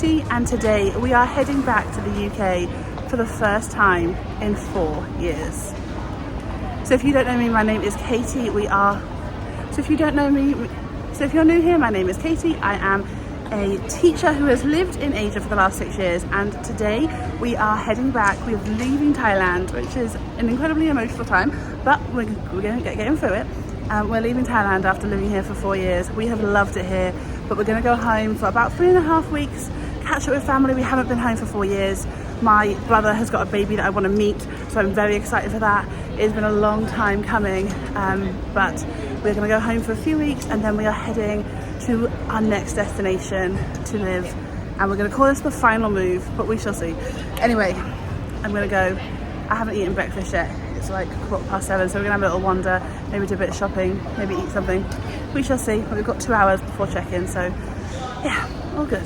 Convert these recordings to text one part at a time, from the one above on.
Katie, and today we are heading back to the UK for the first time in 4 years. So if you don't know me, my name is Katie. If you're new here, my name is Katie. I am a teacher who has lived in Asia for the last 6 years, and today we are heading back. We're leaving Thailand, which is an incredibly emotional time, but we're going to get getting through it. We're leaving Thailand after living here for 4 years. We have loved it here, but we're going to go home for about 3.5 weeks, catch up with family. We haven't been home for 4 years. My brother has got a baby that I want to meet, so I'm very excited for that. It's been a long time coming, but we're going to go home for a few weeks, and then we are heading to our next destination to live, and we're going to call this the final move, but we shall see. Anyway, I'm going to go. I haven't eaten breakfast yet. It's like 7:15, so we're gonna have a little wander, maybe do a bit of shopping, maybe eat something. We shall see. But we've got 2 hours before check-in, so yeah, all good.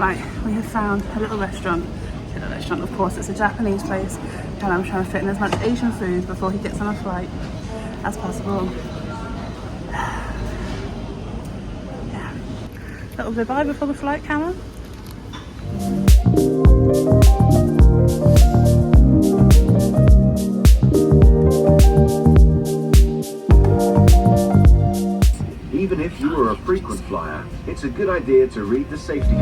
Right, we have found a little restaurant. Of course, it's a Japanese place, and I'm trying to fit in as much Asian food before he gets on a flight as possible. Little goodbye before the flight, camera. Even if you are a frequent flyer, it's a good idea to read the safety.